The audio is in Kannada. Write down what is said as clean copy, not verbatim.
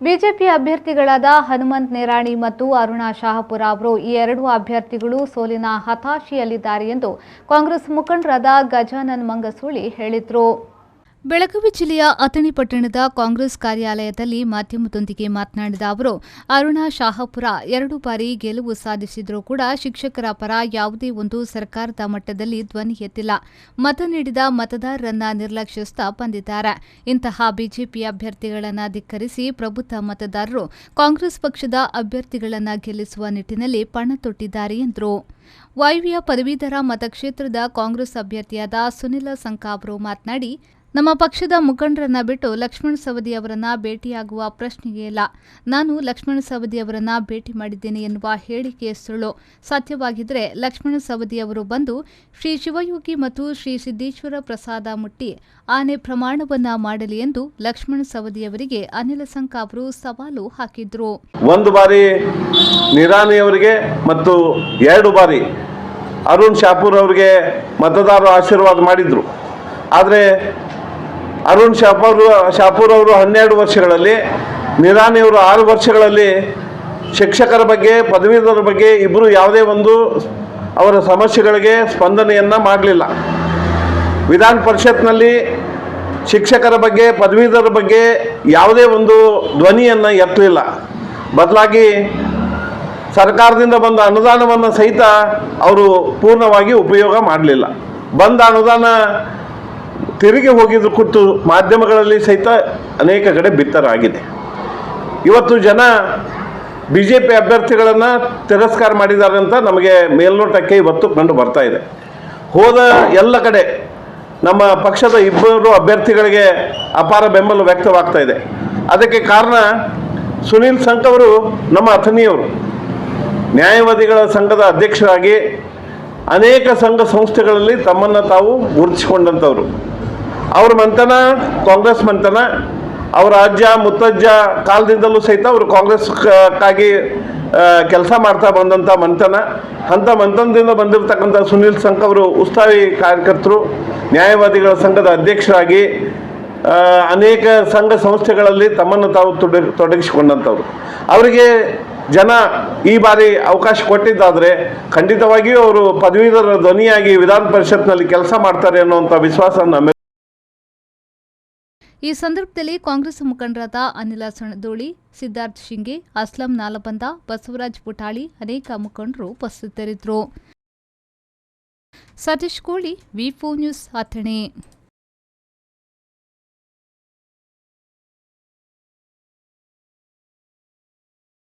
ಬಿಜೆಪಿ ಅಭ್ಯರ್ಥಿಗಳಾದ ಹನುಮಂತ್ ನೇರಾಣಿ ಮತ್ತು ಅರುಣಾ ಶಹಾಪುರ ಅವರು ಈ ಎರಡೂ ಅಭ್ಯರ್ಥಿಗಳು ಸೋಲಿನ ಹತಾಶೆಯಲ್ಲಿದ್ದಾರೆ ಎಂದು ಕಾಂಗ್ರೆಸ್ ಮುಖಂಡರಾದ ಗಜಾನನ್ ಮಂಗಸೂಳಿ ಹೇಳಿದರು. ಬೆಳಗಾವಿ ಜಿಲ್ಲೆಯ ಅಥಣಿ ಪಟ್ಟಣದ ಕಾಂಗ್ರೆಸ್ ಕಾರ್ಯಾಲಯದಲ್ಲಿ ಮಾಧ್ಯಮದೊಂದಿಗೆ ಮಾತನಾಡಿದ ಅವರು, ಅರುಣಾ ಶಹಾಪುರ 2 ಬಾರಿ ಗೆಲುವು ಸಾಧಿಸಿದರೂ ಕೂಡ ಶಿಕ್ಷಕರ ಪರ ಯಾವುದೇ ಒಂದು ಸರ್ಕಾರದ ಮಟ್ಟದಲ್ಲಿ ಧ್ವನಿ ಎತ್ತಿಲ್ಲ. ಮತ ನೀಡಿದ ಮತದಾರರನ್ನ ನಿರ್ಲಕ್ಷಿಸುತ್ತಾ ಬಂದಿದ್ದಾರೆ. ಇಂತಹ ಬಿಜೆಪಿ ಅಭ್ಯರ್ಥಿಗಳನ್ನು ಧಿಕ್ಕರಿಸಿ ಪ್ರಬುದ್ಧ ಮತದಾರರು ಕಾಂಗ್ರೆಸ್ ಪಕ್ಷದ ಅಭ್ಯರ್ಥಿಗಳನ್ನು ಗೆಲ್ಲಿಸುವ ನಿಟ್ಟಿನಲ್ಲಿ ಪಣ ತೊಟ್ಟಿದ್ದಾರೆ ಎಂದರು. ವಾಯುವ್ಯ ಪದವೀಧರ ಮತಕ್ಷೇತ್ರದ ಕಾಂಗ್ರೆಸ್ ಅಭ್ಯರ್ಥಿಯಾದ ಸುನಿಲ ಸಂಕ ಅವರು ಮಾತನಾಡಿ, ನಮ್ಮ ಪಕ್ಷದ ಮುಖಂಡರನ್ನ ಬಿಟ್ಟು ಲಕ್ಷ್ಮಣ ಸವದಿ ಅವರನ್ನ ಭೇಟಿಯಾಗುವ ಪ್ರಶ್ನೆಯೇ ಇಲ್ಲ. ನಾನು ಲಕ್ಷ್ಮಣ ಸವದಿ ಅವರನ್ನ ಭೇಟಿ ಮಾಡಿದ್ದೇನೆ ಎನ್ನುವ ಹೇಳಿಕೆ ಸುಳ್ಳು. ಸಾಧ್ಯವಾಗಿದ್ದರೆ ಲಕ್ಷ್ಮಣ ಸವದಿ ಅವರು ಬಂದು ಶ್ರೀ ಶಿವಯೋಗಿ ಮತ್ತು ಶ್ರೀ ಸಿದ್ದೇಶ್ವರ ಪ್ರಸಾದ ಮುಟ್ಟಿ ಆನೆ ಪ್ರಮಾಣವನ್ನ ಮಾಡಲಿ ಎಂದು ಲಕ್ಷ್ಮಣ ಸವದಿ ಅವರಿಗೆ ಅನಿಲ ಸಂಕ ಅವರು ಸವಾಲು ಹಾಕಿದ್ರು. ಒಂದು ಬಾರಿ ನಿರಾಣಿ ಅವರಿಗೆ ಮತ್ತು 2 ಬಾರಿ ಅರುಣ್ ಶಹಾಪುರ್ ಅವರಿಗೆ ಮತದಾರರು ಆಶೀರ್ವಾದ ಮಾಡಿದ್ರು. ಆದರೆ ಅರುಣ್ ಶಹಾಪುರ್ ಅವರು 12 ವರ್ಷಗಳಲ್ಲಿ, ನಿರಾಣಿ ಅವರು 6 ವರ್ಷಗಳಲ್ಲಿ ಶಿಕ್ಷಕರ ಬಗ್ಗೆ, ಪದವೀಧರರ ಬಗ್ಗೆ ಇಬ್ಬರು ಯಾವುದೇ ಒಂದು ಅವರ ಸಮಸ್ಯೆಗಳಿಗೆ ಸ್ಪಂದನೆಯನ್ನು ಮಾಡಲಿಲ್ಲ. ವಿಧಾನ ಪರಿಷತ್ನಲ್ಲಿ ಶಿಕ್ಷಕರ ಬಗ್ಗೆ, ಪದವೀಧರರ ಬಗ್ಗೆ ಯಾವುದೇ ಒಂದು ಧ್ವನಿಯನ್ನು ಎತ್ತಲಿಲ್ಲ. ಬದಲಾಗಿ ಸರ್ಕಾರದಿಂದ ಬಂದ ಅನುದಾನವನ್ನು ಸಹಿತ ಅವರು ಪೂರ್ಣವಾಗಿ ಉಪಯೋಗ ಮಾಡಲಿಲ್ಲ. ಬಂದ ಅನುದಾನ ತಿರುಗಿ ಹೋಗಿದ್ದು ಕುರಿತು ಮಾಧ್ಯಮಗಳಲ್ಲಿ ಸಹಿತ ಅನೇಕ ಕಡೆ ಬಿತ್ತರವಾಗಿದೆ. ಇವತ್ತು ಜನ ಬಿಜೆಪಿ ಅಭ್ಯರ್ಥಿಗಳನ್ನು ತಿರಸ್ಕಾರ ಮಾಡಿದ್ದಾರೆ ಅಂತ ನಮಗೆ ಮೇಲ್ನೋಟಕ್ಕೆ ಇವತ್ತು ಕಂಡು ಬರ್ತಾ ಇದೆ. ಹೋದ ಎಲ್ಲ ಕಡೆ ನಮ್ಮ ಪಕ್ಷದ ಇಬ್ಬರು ಅಭ್ಯರ್ಥಿಗಳಿಗೆ ಅಪಾರ ಬೆಂಬಲ ವ್ಯಕ್ತವಾಗ್ತಾ ಇದೆ. ಅದಕ್ಕೆ ಕಾರಣ ಸುನಿಲ್ ಸಂಕ ಅವರು ನಮ್ಮ ಅಥಣಿಯವರು, ನ್ಯಾಯವಾದಿಗಳ ಸಂಘದ ಅಧ್ಯಕ್ಷರಾಗಿ ಅನೇಕ ಸಂಘ ಸಂಸ್ಥೆಗಳಲ್ಲಿ ತಮ್ಮನ್ನು ತಾವು ಗುರುತಿಸಿಕೊಂಡಂಥವ್ರು. ಅವ್ರ ಮಂತನ ಕಾಂಗ್ರೆಸ್ ಮಂತನ, ಅವರ ಅಜ್ಜ ಮುತ್ತಜ್ಜ ಕಾಲದಿಂದಲೂ ಸಹಿತ ಅವರು ಕಾಂಗ್ರೆಸ್ಗಾಗಿ ಕೆಲಸ ಮಾಡ್ತಾ ಬಂದಂಥ ಮಂತನ. ಅಂಥ ಮಂತನದಿಂದ ಬಂದಿರತಕ್ಕಂಥ ಸುನಿಲ್ ಸಂಕ ಅವರು ಉತ್ಸಾಹಿ ಕಾರ್ಯಕರ್ತರು, ನ್ಯಾಯವಾದಿಗಳ ಸಂಘದ ಅಧ್ಯಕ್ಷರಾಗಿ ಅನೇಕ ಸಂಘ ಸಂಸ್ಥೆಗಳಲ್ಲಿ ತಮ್ಮನ್ನು ತಾವು ತೊಡಗಿಸಿಕೊಂಡಂಥವ್ರು. ಅವರಿಗೆ ಜನ ಈ ಬಾರಿ ಅವಕಾಶ ಕೊಟ್ಟಿದ್ದಾದರೆ ಖಂಡಿತವಾಗಿಯೂ ಅವರು ಪದವೀಧರ ಧ್ವನಿಯಾಗಿ ವಿಧಾನ ಪರಿಷತ್ನಲ್ಲಿ ಕೆಲಸ ಮಾಡ್ತಾರೆ ಅನ್ನುವಂಥ ವಿಶ್ವಾಸ ನಮ್ಮ. ಈ ಸಂದರ್ಭದಲ್ಲಿ ಕಾಂಗ್ರೆಸ್ ಮುಖಂಡರಾದ ಅನಿಲ ಸಣದೋಳಿ, ಸಿದ್ಧಾರ್ಥ ಶಿಂಗೆ, ಅಸ್ಲಂ ನಾಲಬಂದ, ಬಸವರಾಜ್ ಪುಟಾಳಿ ಅನೇಕ ಮುಖಂಡರು ಉಪಸ್ಥಿತರಿದ್ದರು. ಸತೀಶ್ ಕೋಳಿ, ವಿ4 ನ್ಯೂಸ್, ಅಥಣಿ.